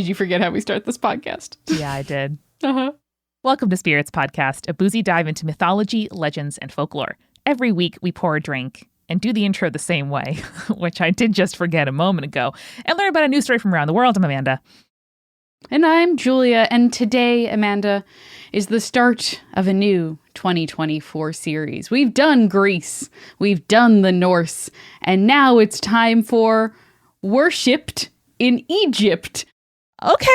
Did you forget how we start this podcast? Yeah, I did. Uh-huh. Welcome to Spirits Podcast, a boozy dive into mythology, legends, and folklore. Every week, we pour a drink and do the intro the same way, which I did just forget a moment ago, and learn about a new story from around the world. I'm Amanda. And I'm Julia, and today, Amanda, is the start of a new 2024 series. We've done Greece, we've done the Norse, and now it's time for Worshipped in Egypt. Okay.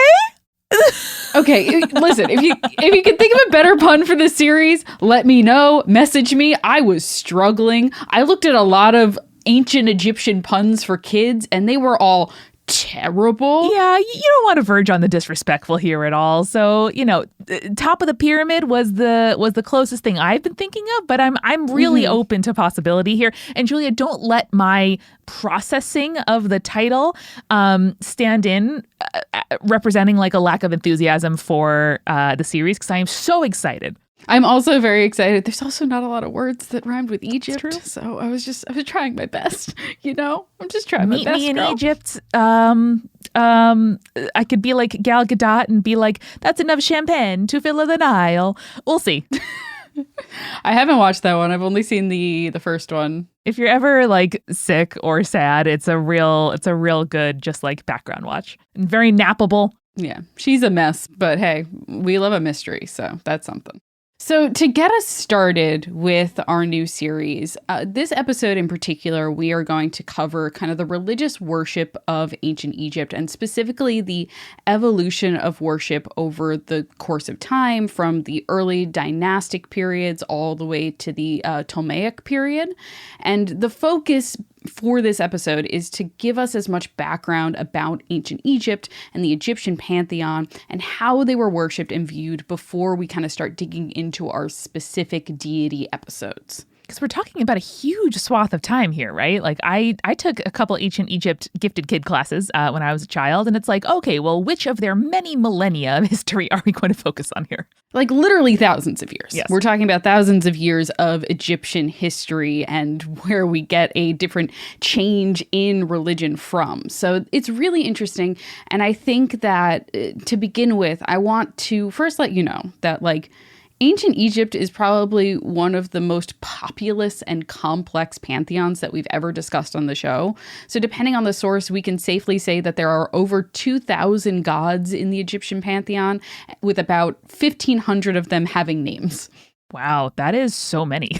Okay, listen, if you can think of a better pun for this series, let me know, message me. I was struggling. I looked at a lot of ancient Egyptian puns for kids, and they were all terrible. Yeah, you don't want to verge on the disrespectful here at all. So, top of the pyramid was the closest thing I've been thinking of, but I'm really open to possibility here. And Julia, don't let my processing of the title stand in representing like a lack of enthusiasm for the series, because I am so excited. I'm also very excited. There's also not a lot of words that rhymed with Egypt, so I was trying my best. I'm just trying my best. Meet me in girl. Egypt. I could be like Gal Gadot and be like, "That's enough champagne to fill the Nile." We'll see. I haven't watched that one. I've only seen the first one. If you're ever like sick or sad, it's a real good just like background watch. And very nappable. Yeah, she's a mess, but hey, we love a mystery, so that's something. So to get us started with our new series, this episode in particular, we are going to cover kind of the religious worship of ancient Egypt, and specifically the evolution of worship over the course of time from the early dynastic periods all the way to the Ptolemaic period. And the focus for this episode is to give us as much background about ancient Egypt and the Egyptian pantheon and how they were worshipped and viewed before we kind of start digging into our specific deity episodes. Because we're talking about a huge swath of time here, right? Like I took a couple ancient Egypt gifted kid classes when I was a child, and it's like, okay, well, which of their many millennia of history are we going to focus on here? Like literally thousands of years. Yes. We're talking about thousands of years of Egyptian history and where we get a different change in religion from. So it's really interesting. And I think that to begin with, I want to first let you know that like ancient Egypt is probably one of the most populous and complex pantheons that we've ever discussed on the show. So depending on the source, we can safely say that there are over 2,000 gods in the Egyptian pantheon, with about 1,500 of them having names. Wow, that is so many.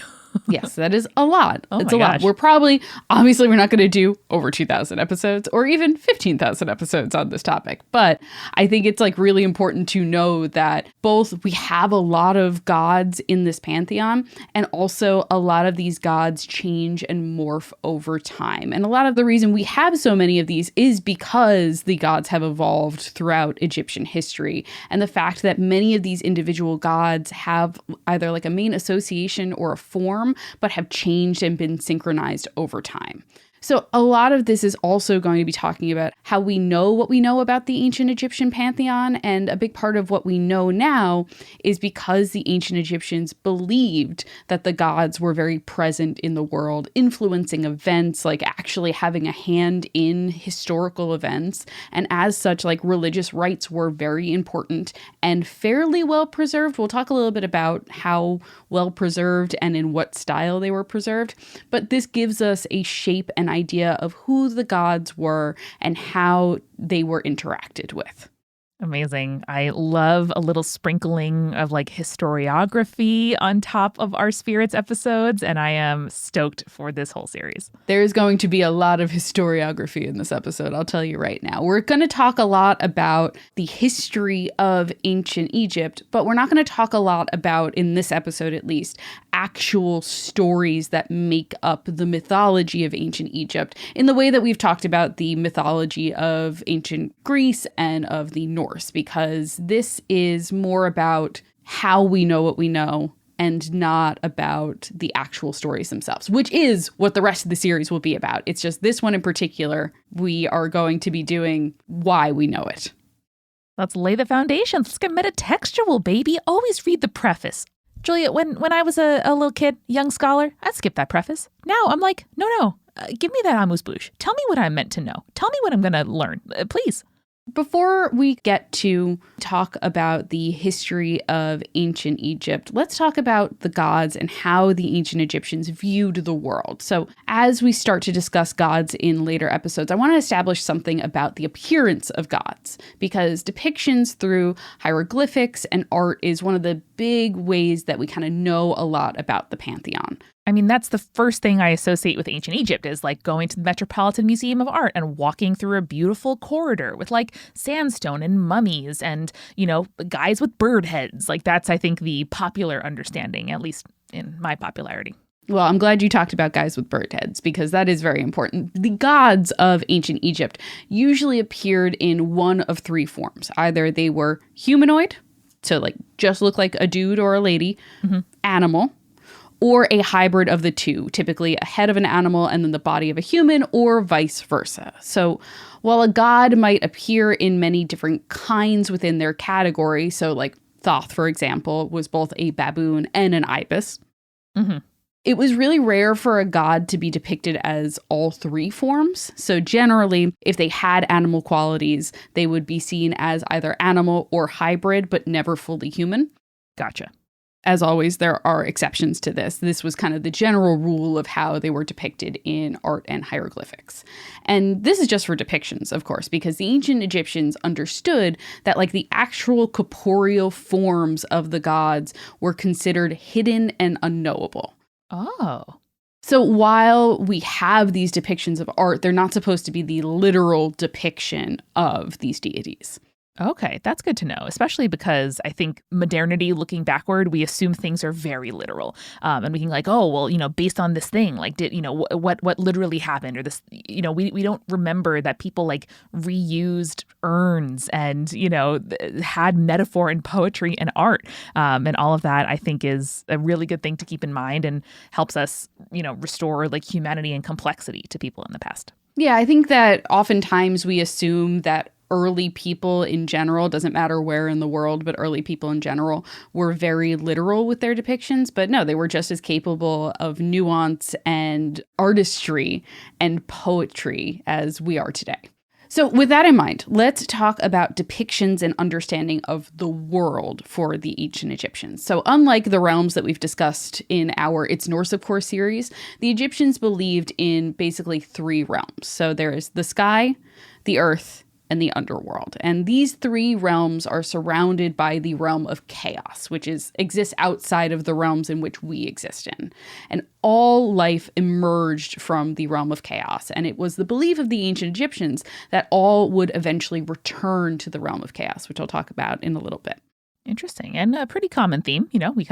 Yes, that is a lot. It's a gosh. lot. Obviously, we're not going to do over 2,000 episodes or even 15,000 episodes on this topic. But I think it's like really important to know that both we have a lot of gods in this pantheon, and also a lot of these gods change and morph over time. And a lot of the reason we have so many of these is because the gods have evolved throughout Egyptian history. And the fact that many of these individual gods have either like a main association or a form, but have changed and been synchronized over time. So a lot of this is also going to be talking about how we know what we know about the ancient Egyptian pantheon. And a big part of what we know now is because the ancient Egyptians believed that the gods were very present in the world, influencing events, like actually having a hand in historical events. And as such, like religious rites were very important and fairly well preserved. We'll talk a little bit about how well preserved and in what style they were preserved. But this gives us a shape and idea of who the gods were and how they were interacted with. Amazing. I love a little sprinkling of like historiography on top of our Spirits episodes, and I am stoked for this whole series. There's going to be a lot of historiography in this episode, I'll tell you right now. We're going to talk a lot about the history of ancient Egypt, but we're not going to talk a lot about, in this episode at least, actual stories that make up the mythology of ancient Egypt in the way that we've talked about the mythology of ancient Greece and of the Norse. Because this is more about how we know what we know and not about the actual stories themselves, which is what the rest of the series will be about. It's just this one in particular, we are going to be doing why we know it. Let's lay the foundations. Let's get metatextual, baby. Always read the preface. Julia, when I was a little kid, young scholar, I'd skip that preface. Now I'm like, no, give me that amuse-bouche. Tell me what I'm meant to know. Tell me what I'm going to learn, please. Before we get to talk about the history of ancient Egypt, let's talk about the gods and how the ancient Egyptians viewed the world. So as we start to discuss gods in later episodes, I want to establish something about the appearance of gods, because depictions through hieroglyphics and art is one of the big ways that we kind of know a lot about the pantheon. I mean, that's the first thing I associate with ancient Egypt is like going to the Metropolitan Museum of Art and walking through a beautiful corridor with like sandstone and mummies and, you know, guys with bird heads. Like that's, I think, the popular understanding, at least in my popularity. Well, I'm glad you talked about guys with bird heads because that is very important. The gods of ancient Egypt usually appeared in one of three forms. Either they were humanoid, so like just look like a dude or a lady, animal, or a hybrid of the two, typically a head of an animal and then the body of a human, or vice versa. So while a god might appear in many different kinds within their category, so like Thoth, for example, was both a baboon and an ibis, it was really rare for a god to be depicted as all three forms. So generally, if they had animal qualities, they would be seen as either animal or hybrid, but never fully human. Gotcha. As always, there are exceptions to this. This was kind of the general rule of how they were depicted in art and hieroglyphics. And this is just for depictions, of course, because the ancient Egyptians understood that like the actual corporeal forms of the gods were considered hidden and unknowable. Oh. So while we have these depictions of art, they're not supposed to be the literal depiction of these deities. Okay, that's good to know, especially because I think modernity, looking backward, we assume things are very literal. And we can like, oh, well, you know, based on this thing, like, did, you know, what literally happened or this, you know, we don't remember that people like reused urns and, you know, had metaphor and poetry and art. And all of that, I think, is a really good thing to keep in mind and helps us, you know, restore like humanity and complexity to people in the past. Yeah, I think that oftentimes we assume that early people in general, doesn't matter where in the world, but early people in general were very literal with their depictions. But no, they were just as capable of nuance and artistry and poetry as we are today. So with that in mind, let's talk about depictions and understanding of the world for the ancient Egyptians. So unlike the realms that we've discussed in our It's Norse, of course series, the Egyptians believed in basically three realms. So there is the sky, the earth, and the underworld. And these three realms are surrounded by the realm of chaos, which exists outside of the realms in which we exist in. And all life emerged from the realm of chaos. And it was the belief of the ancient Egyptians that all would eventually return to the realm of chaos, which I'll talk about in a little bit. Interesting. And a pretty common theme. You know, we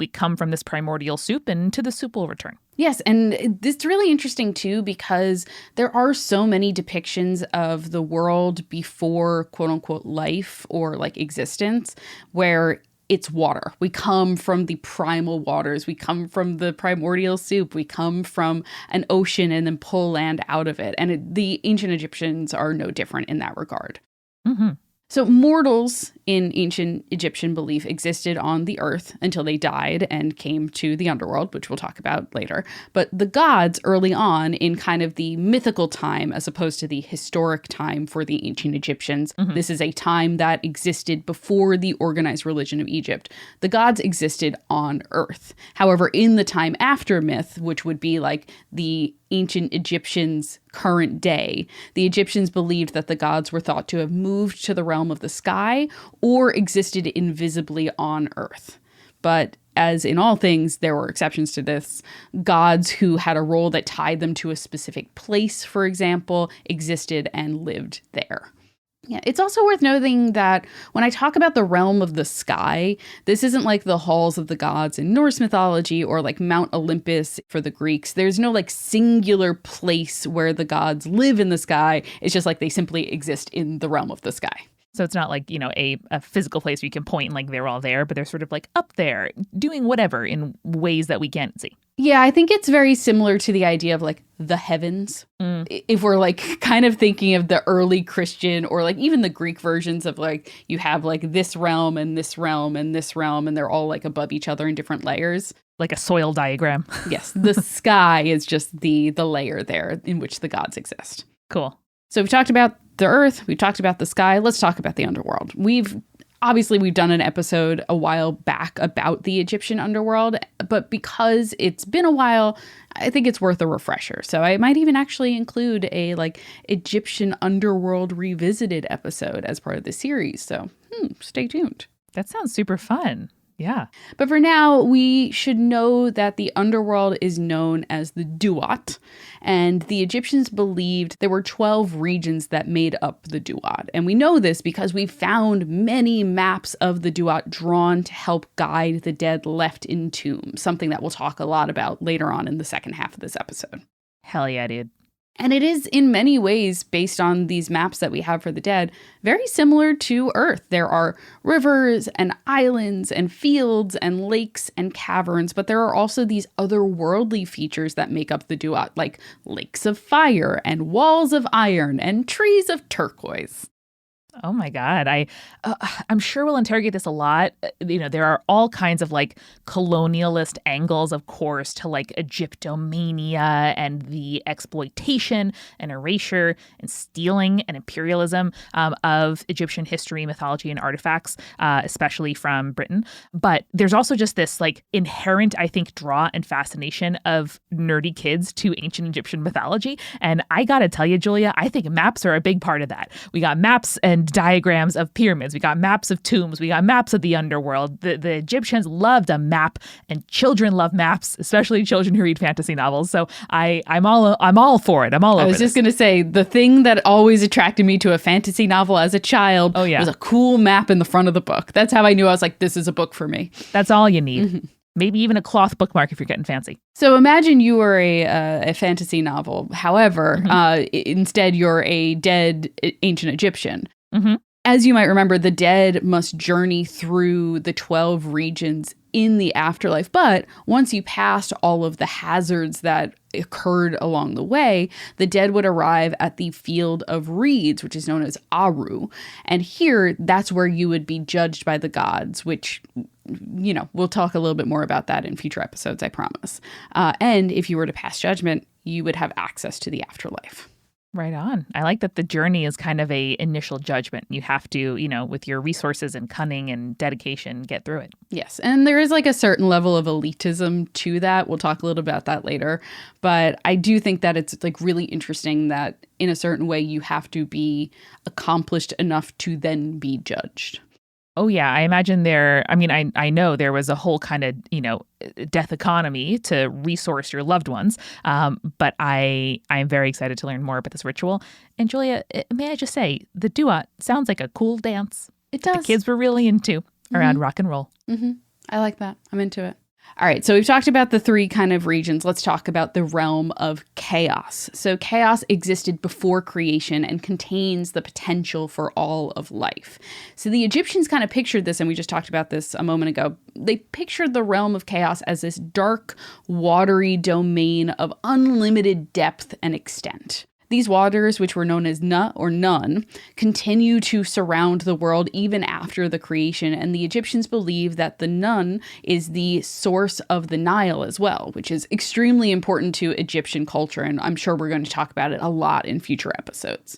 come from this primordial soup and to the soup will return. Yes. And it's really interesting, too, because there are so many depictions of the world before, quote unquote, life or like existence, where it's water. We come from the primal waters. We come from the primordial soup. We come from an ocean and then pull land out of it. And the ancient Egyptians are no different in that regard. Mm-hmm. So mortals in ancient Egyptian belief existed on the earth until they died and came to the underworld, which we'll talk about later. But the gods early on in kind of the mythical time as opposed to the historic time for the ancient Egyptians, this is a time that existed before the organized religion of Egypt. The gods existed on earth. However, in the time after myth, which would be like the ancient Egyptians' current day, the Egyptians believed that the gods were thought to have moved to the realm of the sky or existed invisibly on earth. But as in all things, there were exceptions to this. Gods who had a role that tied them to a specific place, for example, existed and lived there. Yeah, it's also worth noting that when I talk about the realm of the sky, this isn't like the halls of the gods in Norse mythology or like Mount Olympus for the Greeks. There's no like singular place where the gods live in the sky. It's just like they simply exist in the realm of the sky. So it's not like, you know, a physical place where you can point and like they're all there, but they're sort of like up there doing whatever in ways that we can't see. Yeah, I think it's very similar to the idea of like the heavens. If we're like kind of thinking of the early Christian or like even the Greek versions of like you have like this realm and this realm and this realm and they're all like above each other in different layers. Like a soil diagram. Yes, the sky is just the layer there in which the gods exist. Cool. So we've talked about the earth, we've talked about the sky. Let's talk about the underworld. We've done an episode a while back about the Egyptian underworld, but because it's been a while, I think it's worth a refresher. So I might even actually include a Egyptian underworld revisited episode as part of the series. So stay tuned. That sounds super fun. Yeah. But for now, we should know that the underworld is known as the Duat, and the Egyptians believed there were 12 regions that made up the Duat. And we know this because we found many maps of the Duat drawn to help guide the dead left in tombs, something that we'll talk a lot about later on in the second half of this episode. Hell yeah, dude. And it is in many ways, based on these maps that we have for the dead, very similar to Earth. There are rivers and islands and fields and lakes and caverns, but there are also these otherworldly features that make up the Duat, like lakes of fire and walls of iron and trees of turquoise. Oh my God. I'm sure we'll interrogate this a lot. There are all kinds of colonialist angles, of course, to Egyptomania and the exploitation and erasure and stealing and imperialism of Egyptian history, mythology, and artifacts, especially from Britain. But there's also just this inherent, I think, draw and fascination of nerdy kids to ancient Egyptian mythology. And I got to tell you, Julia, I think maps are a big part of that. We got maps and diagrams of pyramids. We got maps of tombs. We got maps of the underworld. The Egyptians loved a map, and children love maps, especially children who read fantasy novels. So I'm all for it. I'm all over. I was just going to say, the thing that always attracted me to a fantasy novel as a child was a cool map in the front of the book. That's how I knew I was like, this is a book for me. That's all you need. Mm-hmm. Maybe even a cloth bookmark if you're getting fancy. So imagine you were a fantasy novel. However, instead you're a dead ancient Egyptian. Mm-hmm. As you might remember, the dead must journey through the 12 regions in the afterlife. But once you passed all of the hazards that occurred along the way, the dead would arrive at the field of reeds, which is known as Aru. And here, that's where you would be judged by the gods, which, we'll talk a little bit more about that in future episodes, I promise. And if you were to pass judgment, you would have access to the afterlife. Right on. I like that the journey is kind of a initial judgment. You have to, with your resources and cunning and dedication, get through it. Yes. And there is a certain level of elitism to that. We'll talk a little about that later. But I do think that it's really interesting that in a certain way you have to be accomplished enough to then be judged. Oh, yeah. I imagine I know there was a whole kind of, death economy to resource your loved ones. But I'm very excited to learn more about this ritual. And Julia, may I just say, the Duat sounds like a cool dance. It does. The kids were really into around rock and roll. Mm-hmm. I like that. I'm into it. All right, so we've talked about the three kind of regions. Let's talk about the realm of chaos. So chaos existed before creation and contains the potential for all of life. So the Egyptians kind of pictured this, and we just talked about this a moment ago. They pictured the realm of chaos as this dark, watery domain of unlimited depth and extent. These waters, which were known as Na or Nun, continue to surround the world even after the creation, and the Egyptians believe that the Nun is the source of the Nile as well, which is extremely important to Egyptian culture, and I'm sure we're going to talk about it a lot in future episodes.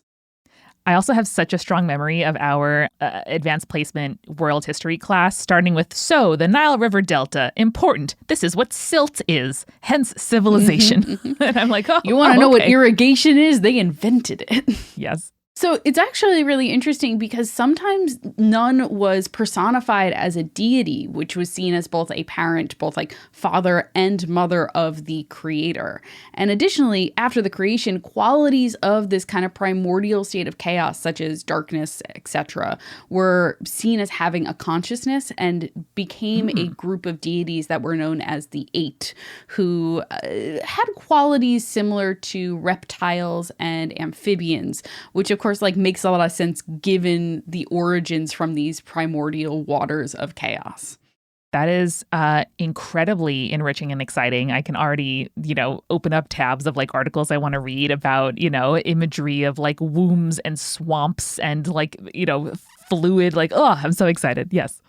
I also have such a strong memory of our advanced placement world history class, starting with, so the Nile River Delta, important. This is what silt is, hence civilization. Mm-hmm. And I'm like, you want to know what irrigation is? They invented it. Yes. So it's actually really interesting because sometimes Nun was personified as a deity, which was seen as both a parent, both father and mother of the creator. And additionally, after the creation, qualities of this kind of primordial state of chaos, such as darkness, etc., were seen as having a consciousness and became a group of deities that were known as the Eight, who had qualities similar to reptiles and amphibians, which of course makes a lot of sense given the origins from these primordial waters of chaos. That is incredibly enriching and exciting. I can already, open up tabs of articles I want to read about, imagery of wombs and swamps and fluid. I'm so excited. Yes.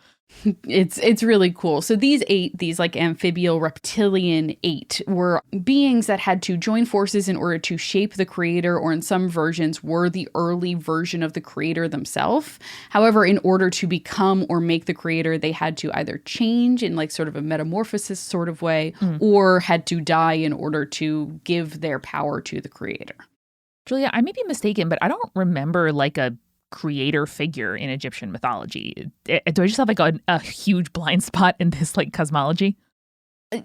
It's really cool. So these like amphibial reptilian 8 were beings that had to join forces in order to shape the creator, or in some versions were the early version of the creator themselves. However, in order to become or make the creator, they had to either change in like sort of a metamorphosis sort of way, or had to die in order to give their power to the creator. Julia, I may be mistaken, but I don't remember like a creator figure in Egyptian mythology. Do I just have like a huge blind spot in this like cosmology?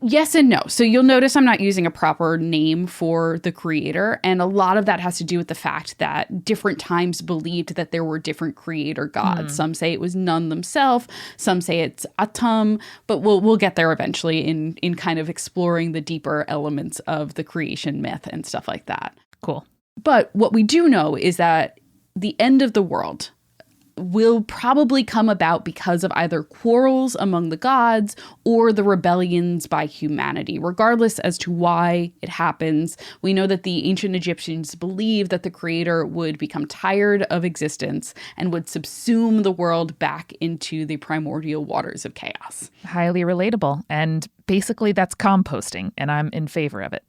Yes and no. So you'll notice I'm not using a proper name for the creator. And a lot of that has to do with the fact that different times believed that there were different creator gods. Some say it was Nun themselves. Some say it's Atum. But we'll get there eventually in kind of exploring the deeper elements of the creation myth and stuff like that. Cool. But what we do know is that the end of the world will probably come about because of either quarrels among the gods or the rebellions by humanity. Regardless as to why it happens, we know that the ancient Egyptians believed that the creator would become tired of existence and would subsume the world back into the primordial waters of chaos. Highly relatable. And basically that's composting, and I'm in favor of it.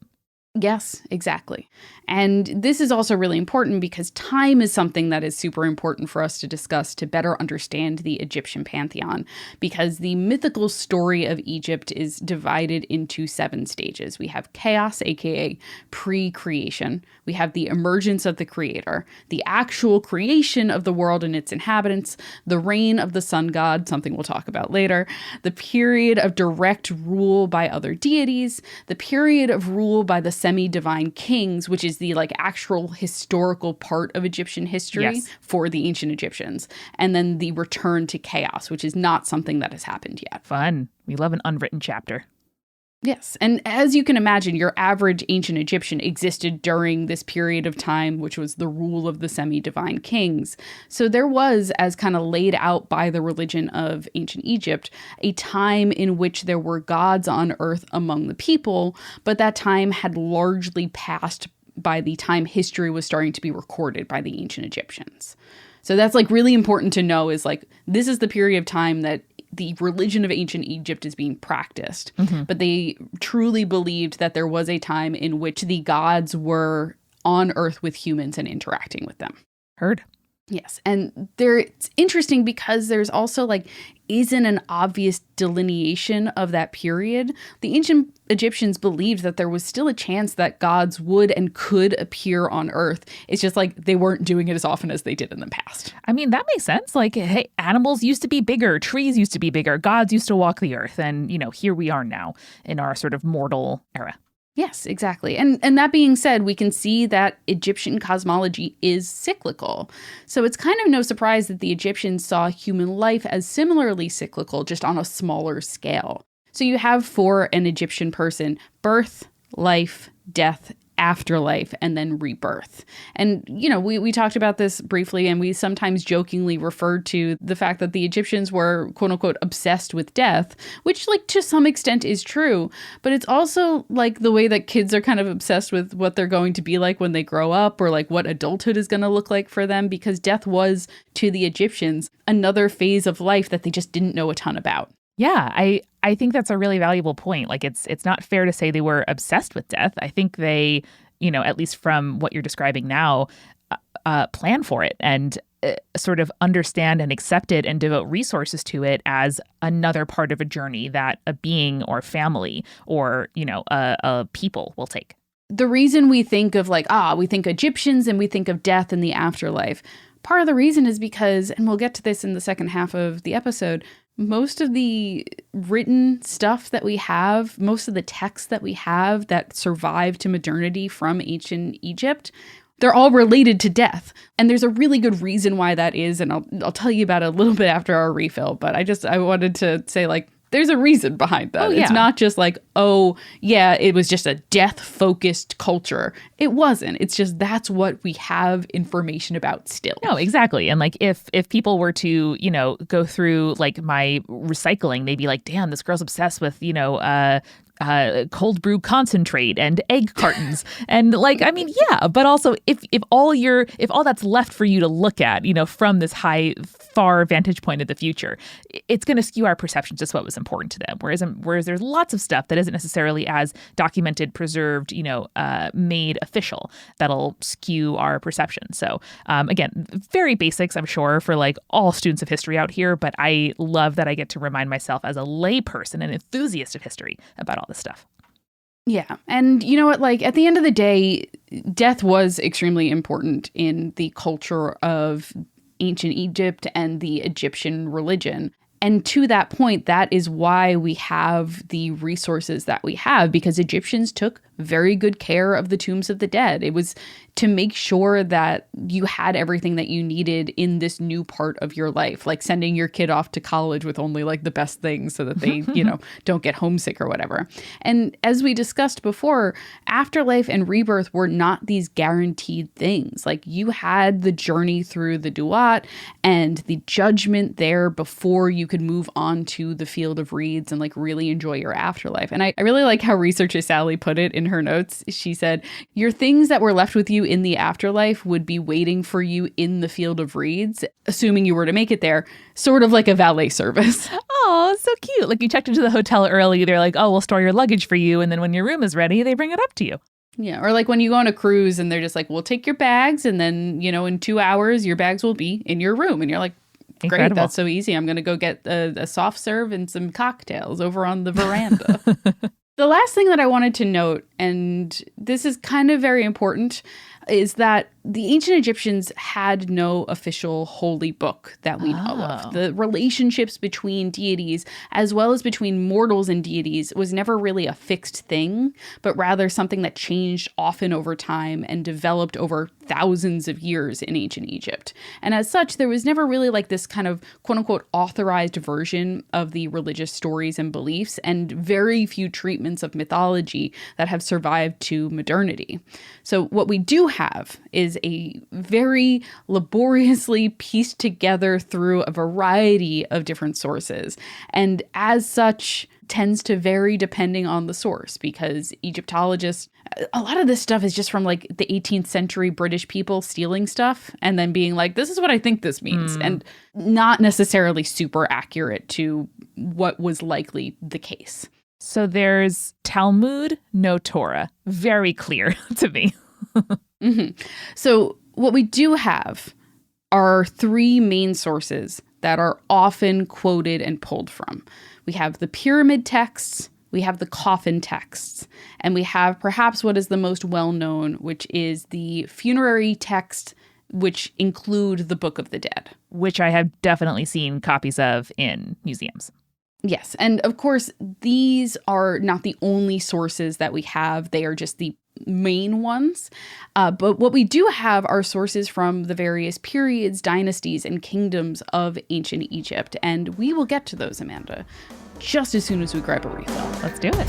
Yes, exactly. And this is also really important because time is something that is super important for us to discuss to better understand the Egyptian pantheon, because the mythical story of Egypt is divided into 7 stages. We have chaos, aka pre-creation. We have the emergence of the creator, the actual creation of the world and its inhabitants, the reign of the sun god, something we'll talk about later, the period of direct rule by other deities, the period of rule by the semi-divine kings, which is the like actual historical part of Egyptian history for the ancient Egyptians, and then the return to chaos, which is not something that has happened yet. Fun. We love an unwritten chapter. Yes. And as you can imagine, your average ancient Egyptian existed during this period of time, which was the rule of the semi-divine kings. So there was, as kind of laid out by the religion of ancient Egypt, a time in which there were gods on earth among the people, but that time had largely passed by the time history was starting to be recorded by the ancient Egyptians. So that's like really important to know, is like, this is the period of time that the religion of ancient Egypt is being practiced. But they truly believed that there was a time in which the gods were on earth with humans and interacting with them. Heard. Yes. And it's interesting because there's also like isn't an obvious delineation of that period. The ancient Egyptians believed that there was still a chance that gods would and could appear on earth. It's just like they weren't doing it as often as they did in the past. I mean, that makes sense. Like, hey, animals used to be bigger, trees used to be bigger, gods used to walk the earth. And, you know, here we are now in our sort of mortal era. Yes, exactly. And that being said, we can see that Egyptian cosmology is cyclical. So it's kind of no surprise that the Egyptians saw human life as similarly cyclical, just on a smaller scale. So you have for an Egyptian person, birth, life, death, afterlife, and then rebirth. And, you know, we talked about this briefly, and we sometimes jokingly referred to the fact that the Egyptians were, quote unquote, obsessed with death, which, like, to some extent is true. But it's also like the way that kids are kind of obsessed with what they're going to be like when they grow up, or like what adulthood is going to look like for them, because death was, to the Egyptians, another phase of life that they just didn't know a ton about. Yeah, I think that's a really valuable point. Like, it's not fair to say they were obsessed with death. I think they, you know, at least from what you're describing now, plan for it and sort of understand and accept it and devote resources to it as another part of a journey that a being or family or, you know, a people will take. The reason we think of like, we think Egyptians and we think of death and the afterlife, part of the reason is because, and we'll get to this in the second half of the episode, most of the written stuff that we have, most of the texts that we have that survive to modernity from ancient Egypt, they're all related to death. And there's a really good reason why that is. And I'll tell you about it a little bit after our refill. But I wanted to say, like, there's a reason behind that. It's not just like, oh, yeah, it was just a death-focused culture. It wasn't. It's just that's what we have information about still. No, exactly. And like if people were to, you know, go through like my recycling, they'd be like, damn, this girl's obsessed with, you know, cold brew concentrate and egg cartons. And like, I mean, yeah, but also if all that's left for you to look at, from this far vantage point of the future, it's going to skew our perceptions just what was important to them. Whereas there's lots of stuff that isn't necessarily as documented, preserved, made official, that'll skew our perception. So again, very basics, I'm sure, for like all students of history out here, but I love that I get to remind myself as a layperson and enthusiast of history about all this stuff. Yeah. And you know what, like at the end of the day, death was extremely important in the culture of ancient Egypt and the Egyptian religion. And to that point, that is why we have the resources that we have, because Egyptians took very good care of the tombs of the dead. It was to make sure that you had everything that you needed in this new part of your life, like sending your kid off to college with only like the best things so that they, don't get homesick or whatever. And as we discussed before, afterlife and rebirth were not these guaranteed things. Like you had the journey through the Duat and the judgment there before you could move on to the field of reeds and like really enjoy your afterlife. And I really like how researcher Sally put it in her notes. She said, your things that were left with you in the afterlife would be waiting for you in the field of reeds, assuming you were to make it there, sort of like a valet service. Oh, so cute. Like you checked into the hotel early. They're like, oh, we'll store your luggage for you. And then when your room is ready, they bring it up to you. Yeah. Or like when you go on a cruise and they're just like, we'll take your bags. And then, in 2 hours, your bags will be in your room. And you're like, great, incredible. That's so easy. I'm going to go get a soft serve and some cocktails over on the veranda. The last thing that I wanted to note, and this is kind of very important, is that the ancient Egyptians had no official holy book that we know of. The relationships between deities, as well as between mortals and deities, was never really a fixed thing, but rather something that changed often over time and developed over thousands of years in ancient Egypt. And as such, there was never really like this kind of quote unquote authorized version of the religious stories and beliefs, and very few treatments of mythology that have survived to modernity. So what we do have is a very laboriously pieced together through a variety of different sources. And as such, tends to vary depending on the source, because Egyptologists, a lot of this stuff is just from like the 18th century British people stealing stuff and then being like, this is what I think this means, and not necessarily super accurate to what was likely the case. So there's Talmud, no Torah. Very clear to me. So what we do have are three main sources that are often quoted and pulled from. We have the pyramid texts, we have the coffin texts, and we have perhaps what is the most well-known, which is the funerary texts, which include the Book of the Dead. Which I have definitely seen copies of in museums. Yes, and of course, these are not the only sources that we have. They are just the main ones. But what we do have are sources from the various periods, dynasties, and kingdoms of ancient Egypt. And we will get to those, Amanda, just as soon as we grab a refill. Let's do it.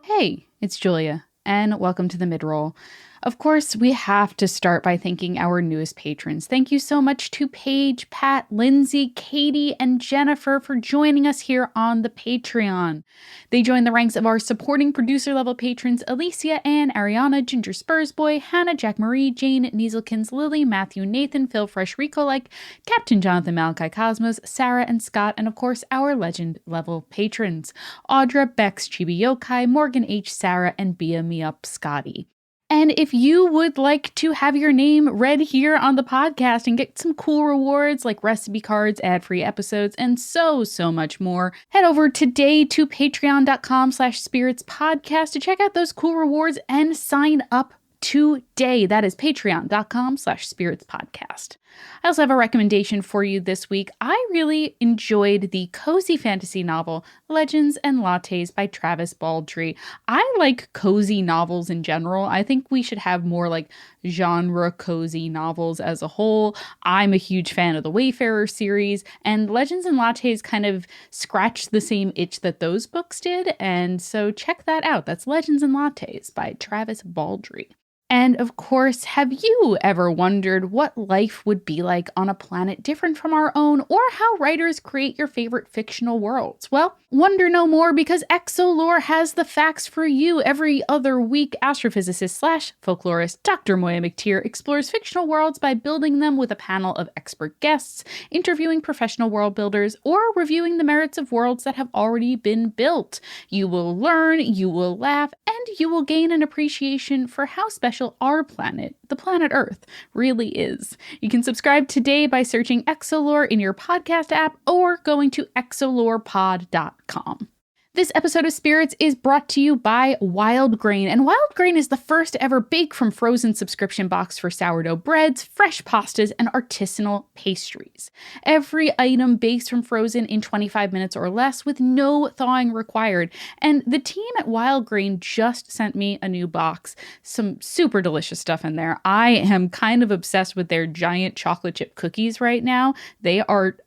Hey, it's Julia, and welcome to the Midroll. Of course, we have to start by thanking our newest patrons. Thank you so much to Paige, Pat, Lindsay, Katie, and Jennifer for joining us here on the Patreon. They join the ranks of our supporting producer-level patrons Alicia, Ann, Ariana, Ginger Spursboy, Hannah, Jack Marie, Jane, Nieselkins, Lily, Matthew, Nathan, Phil Fresh, Rico Like, Captain Jonathan, Malachi Cosmos, Sarah, and Scott, and of course, our legend-level patrons Audra, Bex, Chibi Yokai, Morgan H., Sarah, and Bia Me Up Scotty. And if you would like to have your name read here on the podcast and get some cool rewards like recipe cards, ad-free episodes, and so much more, head over today to patreon.com/spiritspodcast to check out those cool rewards and sign up today. That is patreon.com/spiritspodcast. I also have a recommendation for you this week. I really enjoyed the cozy fantasy novel Legends and Lattes by Travis Baldree. I like cozy novels in general. I think we should have more like genre cozy novels as a whole. I'm a huge fan of the Wayfarer series, and Legends and Lattes kind of scratched the same itch that those books did, and so check that out. That's Legends and Lattes by Travis Baldree. And of course, have you ever wondered what life would be like on a planet different from our own, or how writers create your favorite fictional worlds? Well, wonder no more, because Exolore has the facts for you. Every other week, astrophysicist / folklorist Dr. Moya McTeer explores fictional worlds by building them with a panel of expert guests, interviewing professional world builders, or reviewing the merits of worlds that have already been built. You will learn, you will laugh, and you will gain an appreciation for how special our planet, the planet Earth, really is. You can subscribe today by searching Exolore in your podcast app or going to exolorepod.com. This episode of Spirits is brought to you by Wildgrain, and Wildgrain is the first ever bake from frozen subscription box for sourdough breads, fresh pastas, and artisanal pastries. Every item bakes from frozen in 25 minutes or less with no thawing required. And the team at Wildgrain just sent me a new box. Some super delicious stuff in there. I am kind of obsessed with their giant chocolate chip cookies right now. They are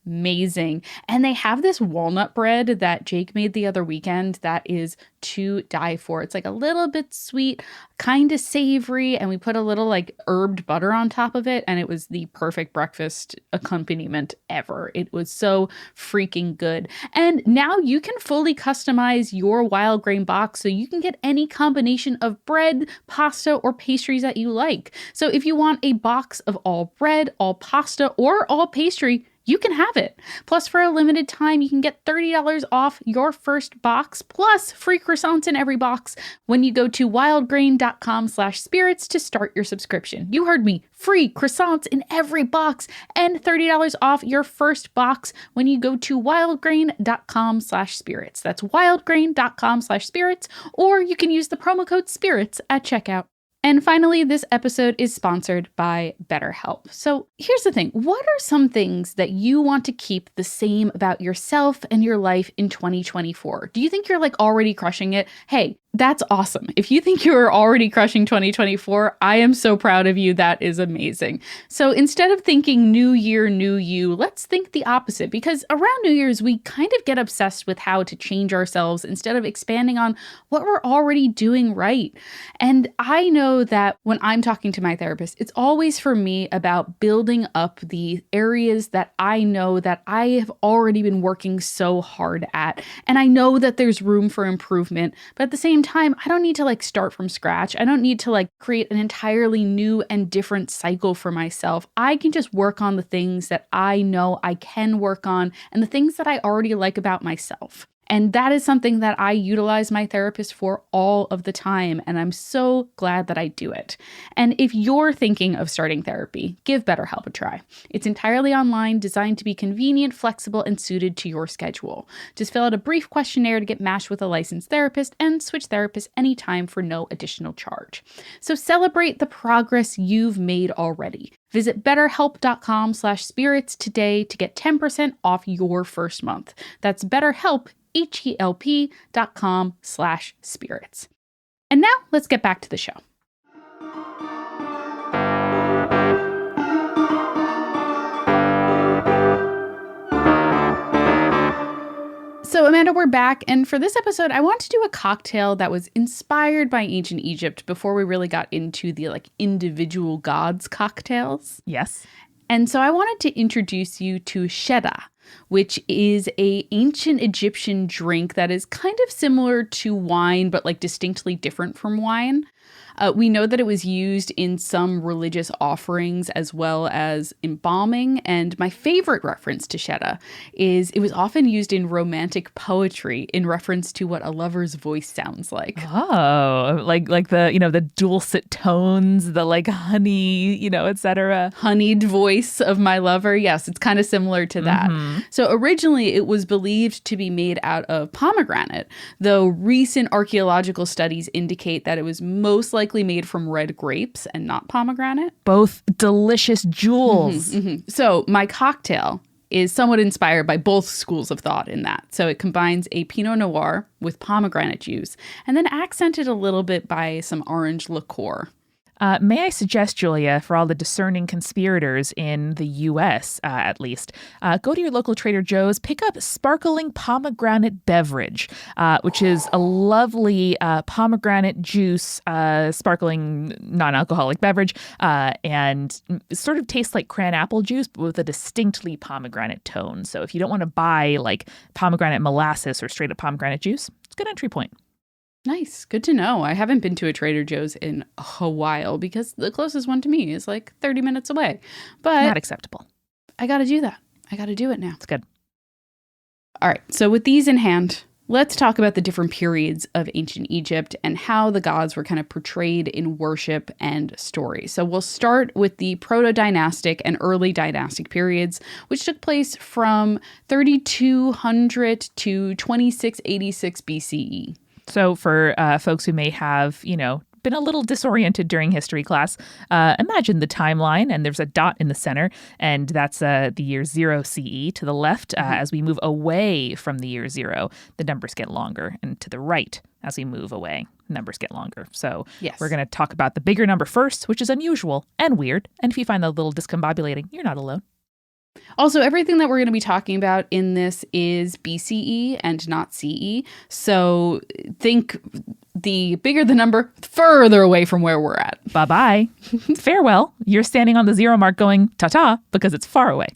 amazing. And they have this walnut bread that Jake made the other weekend that is to die for. It's like a little bit sweet, kind of savory, and we put a little like herbed butter on top of it, and it was the perfect breakfast accompaniment ever. It was so freaking good. And now you can fully customize your Wildgrain box so you can get any combination of bread, pasta, or pastries that you like. So if you want a box of all bread, all pasta, or all pastry, you can have it. Plus, for a limited time, you can get $30 off your first box, plus free croissants in every box when you go to wildgrain.com/spirits to start your subscription. You heard me. Free croissants in every box and $30 off your first box when you go to wildgrain.com/spirits. That's wildgrain.com/spirits, or you can use the promo code SPIRITS at checkout. And finally, this episode is sponsored by BetterHelp. So here's the thing. What are some things that you want to keep the same about yourself and your life in 2024? Do you think you're like already crushing it? Hey, that's awesome. If you think you're already crushing 2024, I am so proud of you. That is amazing. So instead of thinking new year, new you, let's think the opposite, because around New Year's, we kind of get obsessed with how to change ourselves instead of expanding on what we're already doing right. And I know that when I'm talking to my therapist, it's always for me about building up the areas that I know that I have already been working so hard at. And I know that there's room for improvement, but at the same time, I don't need to like start from scratch. I don't need to like create an entirely new and different cycle for myself. I can just work on the things that I know I can work on and the things that I already like about myself. And that is something that I utilize my therapist for all of the time, and I'm so glad that I do it. And if you're thinking of starting therapy, give BetterHelp a try. It's entirely online, designed to be convenient, flexible, and suited to your schedule. Just fill out a brief questionnaire to get matched with a licensed therapist and switch therapists anytime for no additional charge. So celebrate the progress you've made already. Visit betterhelp.com/spirits today to get 10% off your first month. That's BetterHelp, HELP.com/spirits. And now let's get back to the show. So Amanda, we're back, and for this episode, I want to do a cocktail that was inspired by ancient Egypt before we really got into the like individual gods cocktails. Yes. And so I wanted to introduce you to Sheda, which is a ancient Egyptian drink that is kind of similar to wine, but like distinctly different from wine. We know that it was used in some religious offerings as well as embalming. And my favorite reference to Sheda is it was often used in romantic poetry in reference to what a lover's voice sounds like. Oh, like the, the dulcet tones, the like honey, etc. Honeyed voice of my lover. Yes, it's kind of similar to that. Mm-hmm. So originally it was believed to be made out of pomegranate, though recent archaeological studies indicate that it was most likely made from red grapes and not pomegranate. Both delicious jewels. Mm-hmm, mm-hmm. So my cocktail is somewhat inspired by both schools of thought in that. So it combines a Pinot Noir with pomegranate juice and then accented a little bit by some orange liqueur. May I suggest, Julia, for all the discerning conspirators in the U.S., at least, go to your local Trader Joe's, pick up Sparkling Pomegranate Beverage, which is a lovely pomegranate juice, sparkling non-alcoholic beverage, and it sort of tastes like cran apple juice, but with a distinctly pomegranate tone. So if you don't want to buy like pomegranate molasses or straight up pomegranate juice, it's a good entry point. Nice. Good to know. I haven't been to a Trader Joe's in a while because the closest one to me is like 30 minutes away. But not acceptable. I got to do that. I got to do it now. It's good. All right. So with these in hand, let's talk about the different periods of ancient Egypt and how the gods were kind of portrayed in worship and story. So we'll start with the proto-dynastic and early dynastic periods, which took place from 3200 to 2686 BCE. So for folks who may have, been a little disoriented during history class, imagine the timeline, and there's a dot in the center, and that's the year 0 CE. To the left, as we move away from the year 0, the numbers get longer, and to the right, as we move away, numbers get longer. So We're going to talk about the bigger number first, which is unusual and weird, and if you find that a little discombobulating, you're not alone. Also, everything that we're going to be talking about in this is BCE and not CE. So think the bigger the number, further away from where we're at. Bye-bye. Farewell. You're standing on the 0 mark going ta-ta because it's far away.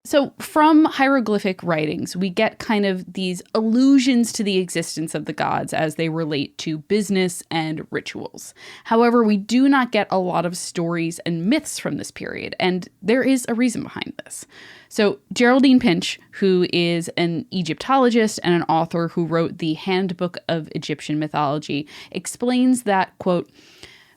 So from hieroglyphic writings, we get kind of these allusions to the existence of the gods as they relate to business and rituals. However, we do not get a lot of stories and myths from this period, and there is a reason behind this. So Geraldine Pinch, who is an Egyptologist and an author who wrote the Handbook of Egyptian Mythology, explains that, quote,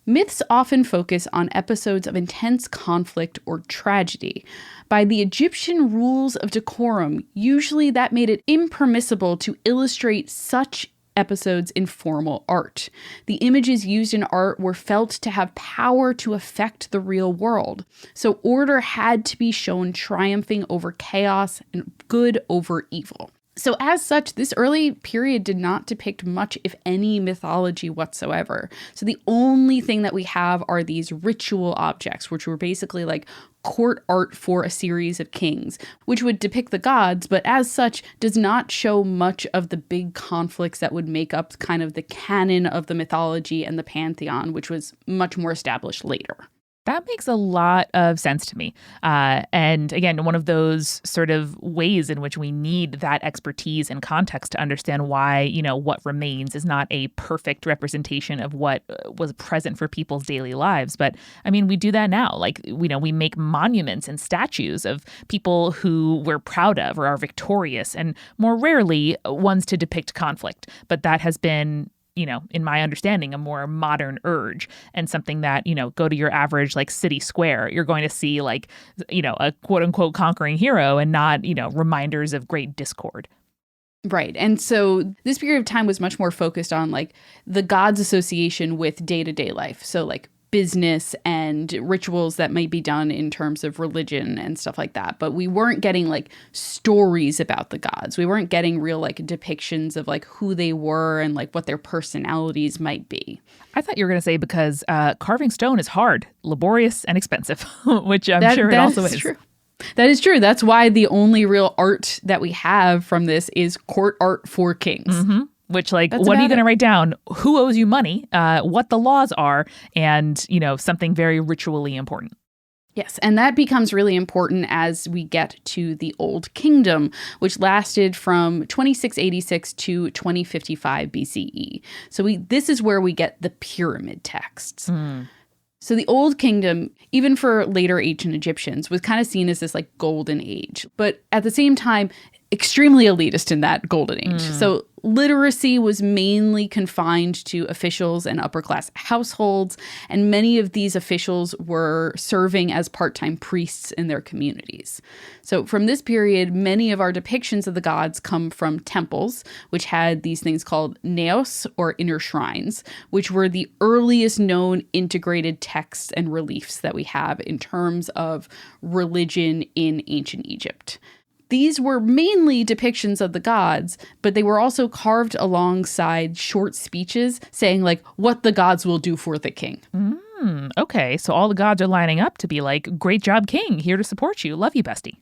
myths often focus on episodes of intense conflict or tragedy. By the Egyptian rules of decorum, usually that made it impermissible to illustrate such episodes in formal art. The images used in art were felt to have power to affect the real world. So order had to be shown triumphing over chaos and good over evil. So as such, this early period did not depict much, if any, mythology whatsoever. So the only thing that we have are these ritual objects, which were basically like court art for a series of kings, which would depict the gods, but as such does not show much of the big conflicts that would make up kind of the canon of the mythology and the pantheon, which was much more established later. That makes a lot of sense to me. And again, one of those sort of ways in which we need that expertise and context to understand why, what remains is not a perfect representation of what was present for people's daily lives. But I mean, we do that now. Like, we make monuments and statues of people who we're proud of or are victorious, and more rarely ones to depict conflict. But that has been, in my understanding, a more modern urge, and something that, go to your average like city square, you're going to see like, a quote unquote conquering hero and not, reminders of great discord. Right. And so this period of time was much more focused on like the gods' association with day-to-day life. So like business and rituals that might be done in terms of religion and stuff like that. But we weren't getting like stories about the gods. We weren't getting real like depictions of like who they were and like what their personalities might be. I thought you were going to say because carving stone is hard, laborious, and expensive, which I'm sure it also is. True. That is true. That's why the only real art that we have from this is court art for kings. Mm-hmm. Which, like, what are you going to write down? Who owes you money? What the laws are, and, something very ritually important. Yes, and that becomes really important as we get to the Old Kingdom, which lasted from 2686 to 2055 BCE. So this is where we get the pyramid texts. So the Old Kingdom, even for later ancient Egyptians, was kind of seen as this like golden age, but at the same time, extremely elitist in that golden age. So literacy was mainly confined to officials and upper class households, and many of these officials were serving as part-time priests in their communities. So from this period, many of our depictions of the gods come from temples, which had these things called naos, or inner shrines, which were the earliest known integrated texts and reliefs that we have in terms of religion in ancient Egypt. These were mainly depictions of the gods, but they were also carved alongside short speeches saying like what the gods will do for the king. Okay, so all the gods are lining up to be like, great job, king, here to support you. Love you, bestie.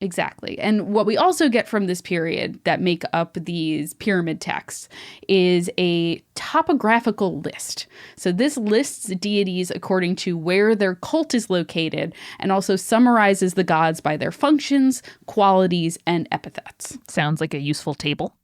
Exactly. And what we also get from this period that make up these pyramid texts is a topographical list. So this lists deities according to where their cult is located and also summarizes the gods by their functions, qualities, and epithets. Sounds like a useful table.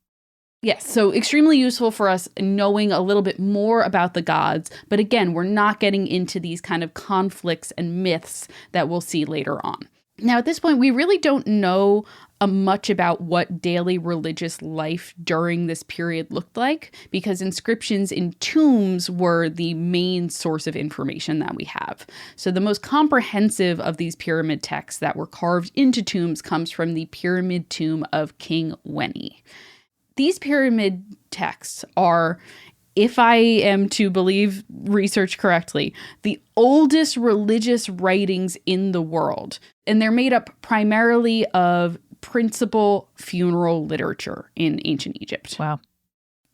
Yes, so extremely useful for us knowing a little bit more about the gods. But again, we're not getting into these kind of conflicts and myths that we'll see later on. Now, at this point, we really don't know much about what daily religious life during this period looked like, because inscriptions in tombs were the main source of information that we have. So the most comprehensive of these pyramid texts that were carved into tombs comes from the pyramid tomb of King Weni. These pyramid texts are, if I am to believe research correctly, the oldest religious writings in the world. And they're made up primarily of principal funeral literature in ancient Egypt. Wow.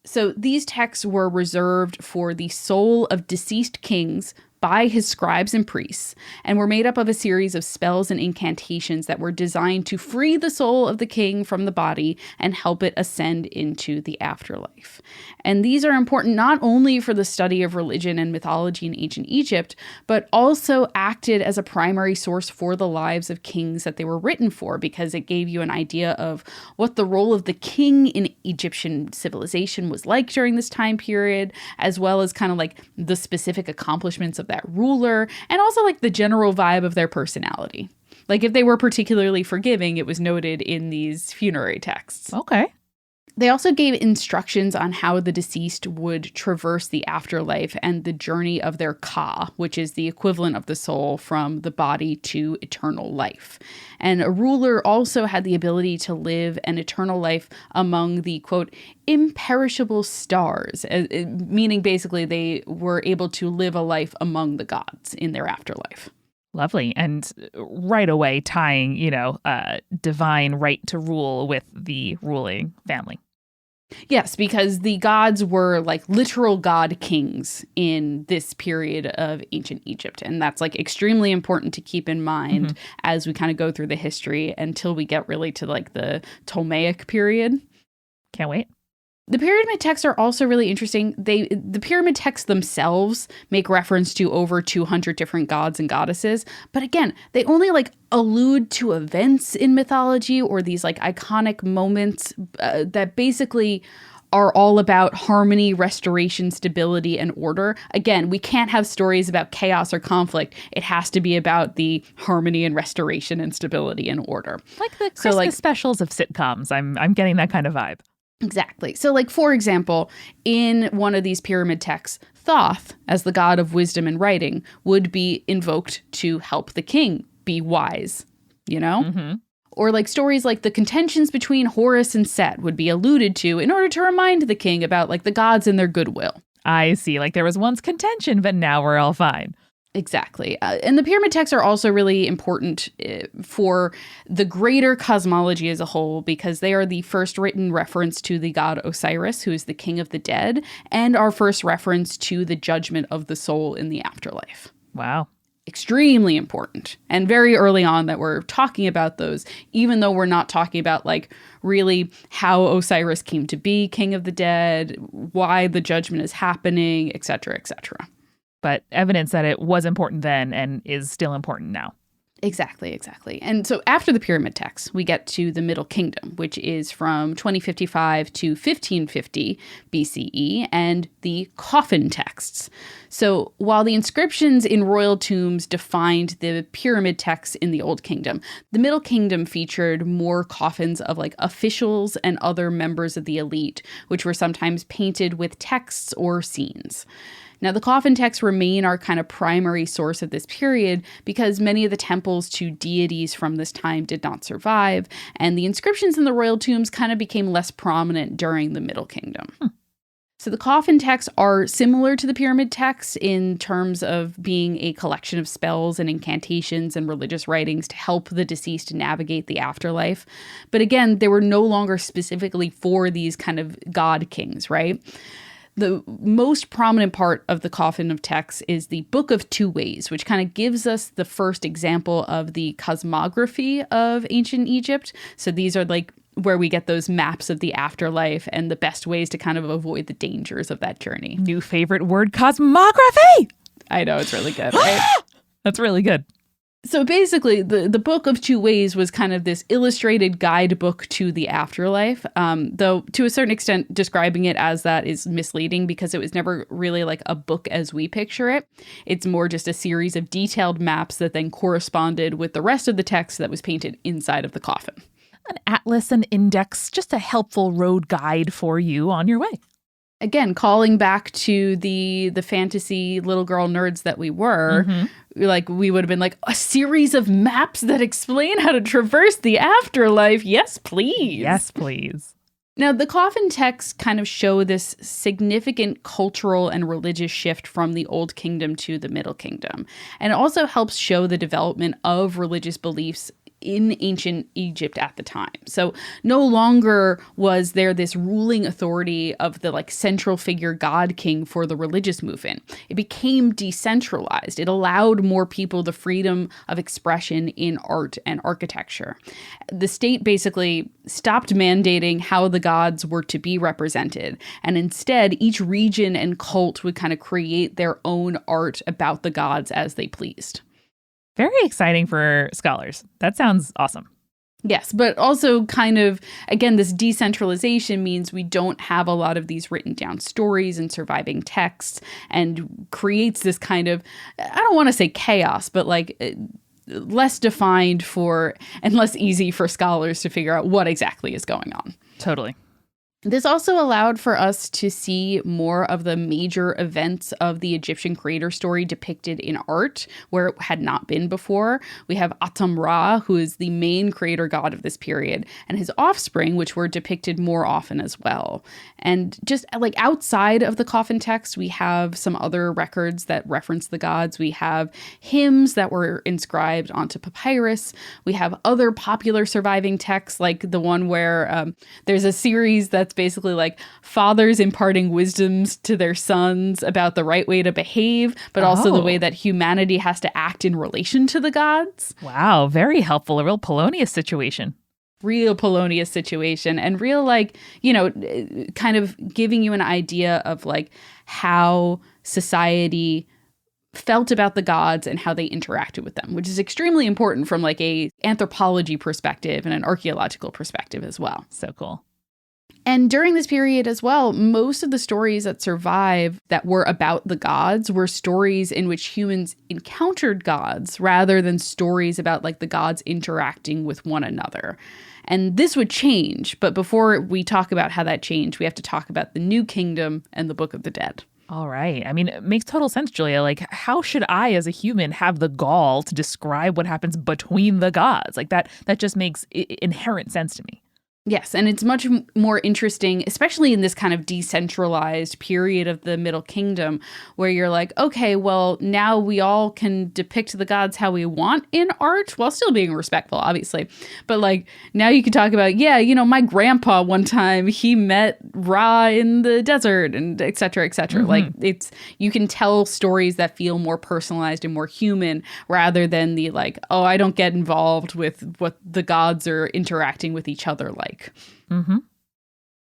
So these texts were reserved for the soul of deceased kings by his scribes and priests, and were made up of a series of spells and incantations that were designed to free the soul of the king from the body and help it ascend into the afterlife. And these are important not only for the study of religion and mythology in ancient Egypt, but also acted as a primary source for the lives of kings that they were written for, because it gave you an idea of what the role of the king in Egyptian civilization was like during this time period, as well as kind of like the specific accomplishments of that ruler, and also like the general vibe of their personality. Like if they were particularly forgiving, it was noted in these funerary texts. Okay. They also gave instructions on how the deceased would traverse the afterlife and the journey of their ka, which is the equivalent of the soul from the body to eternal life. And a ruler also had the ability to live an eternal life among the, quote, imperishable stars, meaning basically they were able to live a life among the gods in their afterlife. Lovely. And right away tying, divine right to rule with the ruling family. Yes, because the gods were like literal god kings in this period of ancient Egypt. And that's like extremely important to keep in mind as we kind of go through the history until we get really to like the Ptolemaic period. Can't wait. The pyramid texts are also really interesting. The pyramid texts themselves make reference to over 200 different gods and goddesses. But again, they only like allude to events in mythology or these like iconic moments that basically are all about harmony, restoration, stability, and order. Again, we can't have stories about chaos or conflict. It has to be about the harmony and restoration and stability and order. Like the Christmas specials of sitcoms. I'm getting that kind of vibe. Exactly. So like, for example, in one of these pyramid texts, Thoth, as the god of wisdom and writing, would be invoked to help the king be wise, Or like stories like the contentions between Horus and Set would be alluded to in order to remind the king about like the gods and their goodwill. I see. Like there was once contention, but now we're all fine. Exactly. And the pyramid texts are also really important for the greater cosmology as a whole, because they are the first written reference to the god Osiris, who is the king of the dead, and our first reference to the judgment of the soul in the afterlife. Wow. Extremely important. And very early on that we're talking about those, even though we're not talking about like really how Osiris came to be king of the dead, why the judgment is happening, et cetera, et cetera. But evidence that it was important then and is still important now. Exactly. And so after the pyramid texts, we get to the Middle Kingdom, which is from 2055 to 1550 BCE, and the coffin texts. So while the inscriptions in royal tombs defined the pyramid texts in the Old Kingdom, the Middle Kingdom featured more coffins of like officials and other members of the elite, which were sometimes painted with texts or scenes. Now, the coffin texts remain our kind of primary source of this period because many of the temples to deities from this time did not survive, and the inscriptions in the royal tombs kind of became less prominent during the Middle Kingdom. So the coffin texts are similar to the pyramid texts in terms of being a collection of spells and incantations and religious writings to help the deceased navigate the afterlife. But again, they were no longer specifically for these kind of god kings, right? The most prominent part of the coffin of texts is the Book of Two Ways, which kind of gives us the first example of the cosmography of ancient Egypt. So these are like where we get those maps of the afterlife and the best ways to kind of avoid the dangers of that journey. New favorite word, cosmography. I know, it's really good, right? That's really good. So basically, the Book of Two Ways was kind of this illustrated guidebook to the afterlife, though to a certain extent, describing it as that is misleading because it was never really like a book as we picture it. It's more just a series of detailed maps that then corresponded with the rest of the text that was painted inside of the coffin. An atlas and index, just a helpful road guide for you on your way. Again, calling back to the fantasy little girl nerds that we were, like we would have been like, a series of maps that explain how to traverse the afterlife. Yes, please. Yes, please. Now, the coffin texts kind of show this significant cultural and religious shift from the Old Kingdom to the Middle Kingdom. And it also helps show the development of religious beliefs in ancient Egypt at the time. So no longer was there this ruling authority of the like central figure god king for the religious movement. It became decentralized. It allowed more people the freedom of expression in art and architecture. The state basically stopped mandating how the gods were to be represented. And instead, each region and cult would kind of create their own art about the gods as they pleased. Very exciting for scholars. That sounds awesome. Yes, but also kind of, again, this decentralization means we don't have a lot of these written down stories and surviving texts and creates this kind of, I don't want to say chaos, but like less defined for and less easy for scholars to figure out what exactly is going on. Totally. This also allowed for us to see more of the major events of the Egyptian creator story depicted in art, where it had not been before. We have Atum-Ra, who is the main creator god of this period, and his offspring, which were depicted more often as well. And just like outside of the coffin text, we have some other records that reference the gods. We have hymns that were inscribed onto papyrus. We have other popular surviving texts, like the one where there's a series that's basically like fathers imparting wisdoms to their sons about the right way to behave, but also the way that humanity has to act in relation to the gods. Wow, very helpful. A real Polonius situation. Real Polonius situation, and real, like, you know, kind of giving you an idea of like how society felt about the gods and how they interacted with them, which is extremely important from like a anthropology perspective and an archaeological perspective as well. So cool. And during this period as well, most of the stories that survive that were about the gods were stories in which humans encountered gods rather than stories about like the gods interacting with one another. And this would change. But before we talk about how that changed, we have to talk about the New Kingdom and the Book of the Dead. All right. I mean, it makes total sense, Julia. Like, how should I, as a human, have the gall to describe what happens between the gods? Like, that just makes inherent sense to me. Yes, and it's much more interesting, especially in this kind of decentralized period of the Middle Kingdom, where you're like, okay, well, now we all can depict the gods how we want in art, while still being respectful, obviously. But like, now you can talk about, yeah, you know, my grandpa one time, he met Ra in the desert, and et cetera, et cetera. Mm-hmm. Like, you can tell stories that feel more personalized and more human, rather than the like, oh, I don't get involved with what the gods are interacting with each other like. Mm-hmm.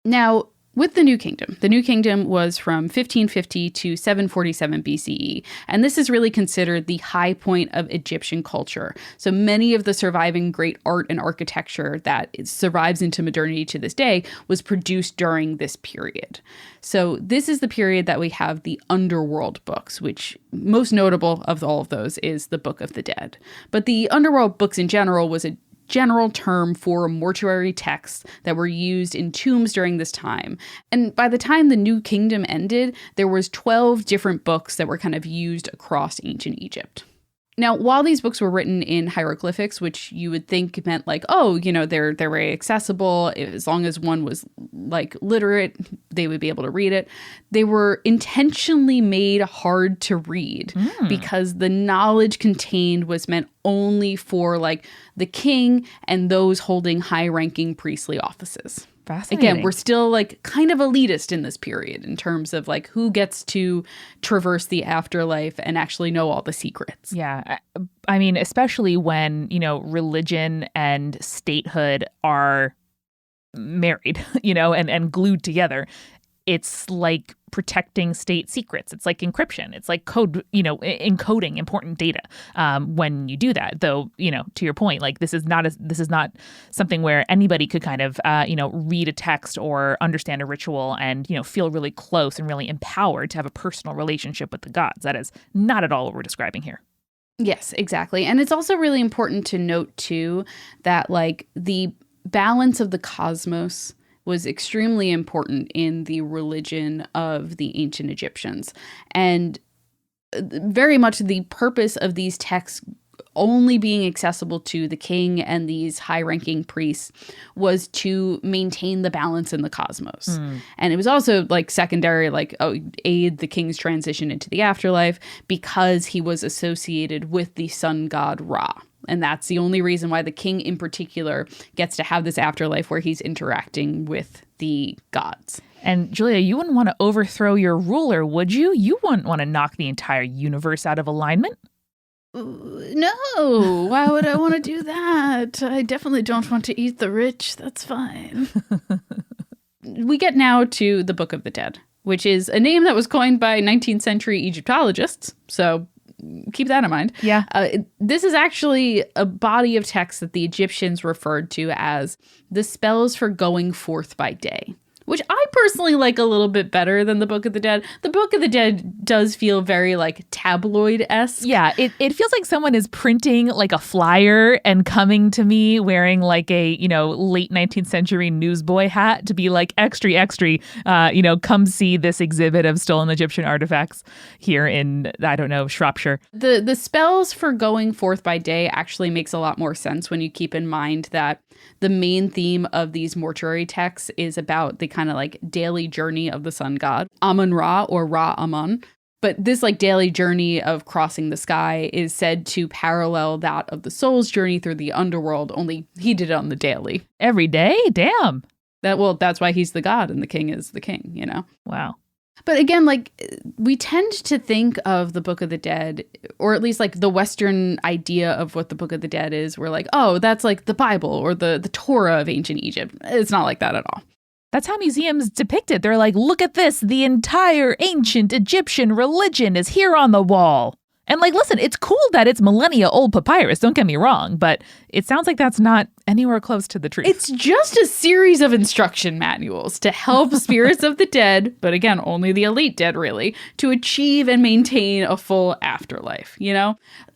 Now, with the New Kingdom was from 1550 to 747 BCE, and this is really considered the high point of Egyptian culture. So many of the surviving great art and architecture that survives into modernity to this day was produced during this period. So this is the period that we have the underworld books, which most notable of all of those is the Book of the Dead. But the underworld books in general was a general term for mortuary texts that were used in tombs during this time. And by the time the New Kingdom ended, there was 12 different books that were kind of used across ancient Egypt. Now, while these books were written in hieroglyphics, which you would think meant like, oh, you know, they're very accessible. As long as one was like literate, they would be able to read it. They were intentionally made hard to read because the knowledge contained was meant only for like the king and those holding high-ranking priestly offices. Fascinating. Again, we're still like kind of elitist in this period in terms of like who gets to traverse the afterlife and actually know all the secrets. Yeah. I mean, especially when, religion and statehood are married, and glued together. It's like protecting state secrets. It's like encryption. It's like code, encoding important data when you do that. Though, to your point, like this is not something where anybody could kind of, read a text or understand a ritual and, feel really close and really empowered to have a personal relationship with the gods. That is not at all what we're describing here. Yes, exactly. And it's also really important to note, too, that like the balance of the cosmos was extremely important in the religion of the ancient Egyptians. And very much the purpose of these texts only being accessible to the king and these high-ranking priests was to maintain the balance in the cosmos. And it was also like secondary, like aid the king's transition into the afterlife because he was associated with the sun god Ra. And that's the only reason why the king in particular gets to have this afterlife where he's interacting with the gods. And Julia, you wouldn't want to overthrow your ruler, would you? You wouldn't want to knock the entire universe out of alignment. No, why would I want to do that? I definitely don't want to eat the rich. That's fine. We get now to the Book of the Dead, which is a name that was coined by 19th century Egyptologists. So keep that in mind. Yeah. This is actually a body of text that the Egyptians referred to as the spells for going forth by day, which I personally like a little bit better than the Book of the Dead. The Book of the Dead does feel very like tabloid-esque. Yeah, it feels like someone is printing like a flyer and coming to me wearing like a, late 19th century newsboy hat to be like, extra, extra, come see this exhibit of stolen Egyptian artifacts here in, I don't know, Shropshire. The spells for going forth by day actually makes a lot more sense when you keep in mind that the main theme of these mortuary texts is about the kind of like daily journey of the sun god, Amun-Ra or Ra-Amun. But this like daily journey of crossing the sky is said to parallel that of the soul's journey through the underworld, only he did it on the daily. Every day? Damn. That's why he's the god and the king is the king, Wow. But again, like we tend to think of the Book of the Dead, or at least like the Western idea of what the Book of the Dead is. We're like, oh, that's like the Bible or the Torah of ancient Egypt. It's not like that at all. That's how museums depict it. They're like, look at this. The entire ancient Egyptian religion is here on the wall. And like, listen, it's cool that it's millennia old papyrus. Don't get me wrong. But it sounds like that's not anywhere close to the truth. It's just a series of instruction manuals to help spirits of the dead, but again, only the elite dead really, to achieve and maintain a full afterlife,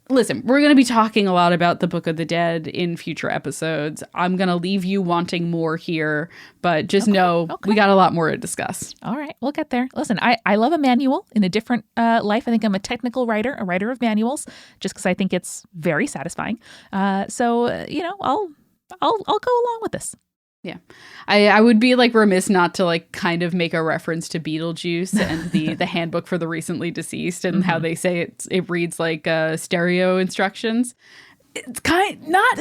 Listen, we're going to be talking a lot about the Book of the Dead in future episodes. I'm going to leave you wanting more here, but just know we got a lot more to discuss. All right, we'll get there. Listen, I love a manual in a different life. I think I'm a technical writer, a writer of manuals, just because I think it's very satisfying. So I'll go along with this. Yeah. I would be like remiss not to like kind of make a reference to Beetlejuice and the handbook for the recently deceased and how they say it reads like stereo instructions. It's not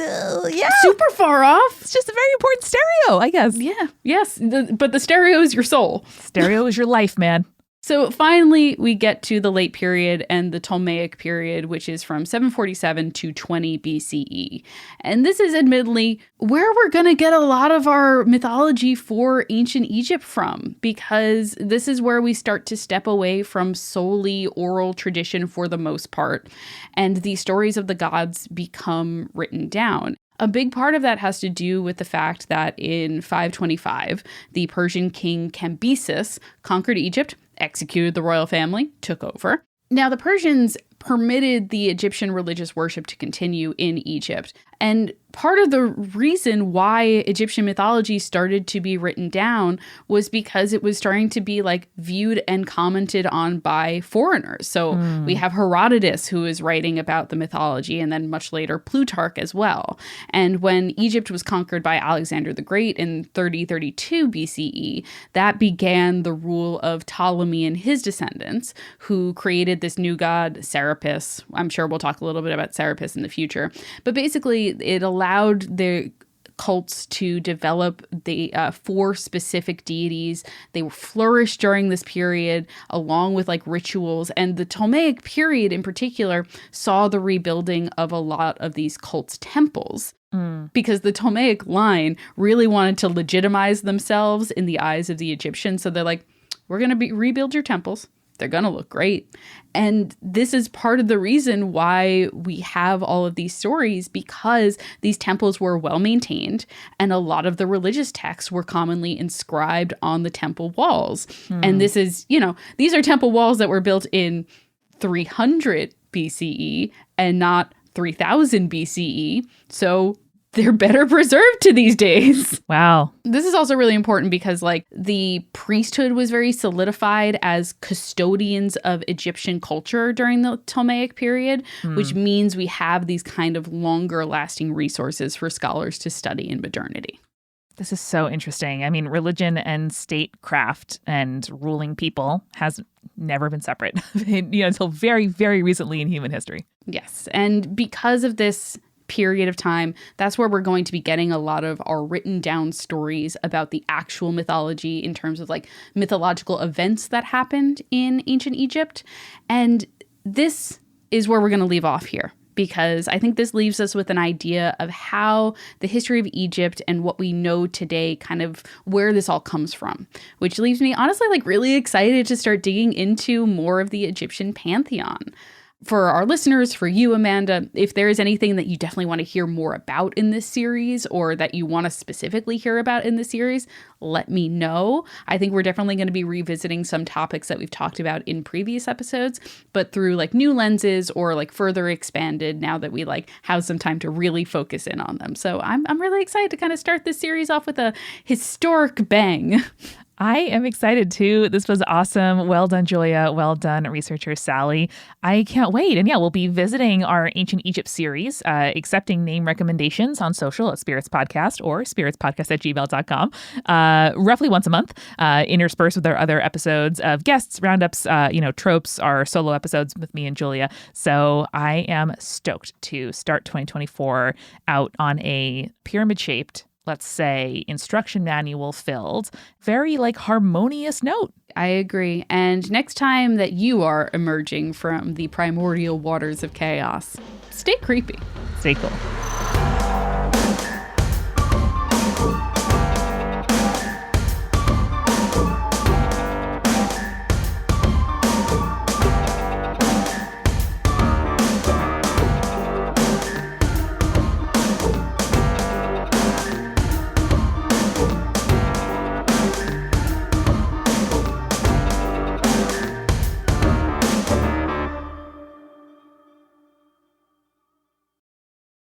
super far off. It's just a very important stereo, I guess. Yeah. Yes. But the stereo is your soul. Stereo is your life, man. So finally, we get to the late period and the Ptolemaic period, which is from 747 to 20 BCE. And this is admittedly where we're going to get a lot of our mythology for ancient Egypt from, because this is where we start to step away from solely oral tradition for the most part, and the stories of the gods become written down. A big part of that has to do with the fact that in 525, the Persian king Cambyses conquered Egypt, executed the royal family, took over. Now, the Persians permitted the Egyptian religious worship to continue in Egypt. And part of the reason why Egyptian mythology started to be written down was because it was starting to be like viewed and commented on by foreigners. So we have Herodotus, who is writing about the mythology, and then much later Plutarch as well. And when Egypt was conquered by Alexander the Great in 3032 BCE, that began the rule of Ptolemy and his descendants, who created this new god, Serapis. I'm sure we'll talk a little bit about Serapis in the future. But basically, it allowed the cults to develop the 4 specific deities. They flourished during this period along with like rituals. And the Ptolemaic period in particular saw the rebuilding of a lot of these cults' temples. Because the Ptolemaic line really wanted to legitimize themselves in the eyes of the Egyptians. So they're like, we're going to rebuild your temples. They're going to look great. And this is part of the reason why we have all of these stories, because these temples were well maintained and a lot of the religious texts were commonly inscribed on the temple walls. And this is, these are temple walls that were built in 300 BCE and not 3000 BCE. So they're better preserved to these days. Wow. This is also really important because like the priesthood was very solidified as custodians of Egyptian culture during the Ptolemaic period, which means we have these kind of longer lasting resources for scholars to study in modernity. This is so interesting. I mean, religion and statecraft and ruling people has never been separate until very, very recently in human history. Yes. And because of this period of time, that's where we're going to be getting a lot of our written down stories about the actual mythology in terms of like mythological events that happened in ancient Egypt. And this is where we're going to leave off here, because I think this leaves us with an idea of how the history of Egypt and what we know today, kind of where this all comes from, which leaves me honestly like really excited to start digging into more of the Egyptian pantheon. For our listeners, for you, Amanda, if there is anything that you definitely want to hear more about in this series, or that you want to specifically hear about in this series, let me know. I think we're definitely going to be revisiting some topics that we've talked about in previous episodes, but through like new lenses or like further expanded now that we like have some time to really focus in on them. So I'm really excited to kind of start this series off with a historic bang. I am excited too. This was awesome. Well done, Julia. Well done, researcher Sally. I can't wait. And yeah, we'll be visiting our Ancient Egypt series, accepting name recommendations on social at Spirits Podcast or spiritspodcast@gmail.com, roughly once a month, interspersed with our other episodes of guests, roundups, tropes, our solo episodes with me and Julia. So I am stoked to start 2024 out on a pyramid-shaped, let's say, instruction manual filled, very like harmonious note. I agree. And next time that you are emerging from the primordial waters of chaos, stay creepy. Stay cool.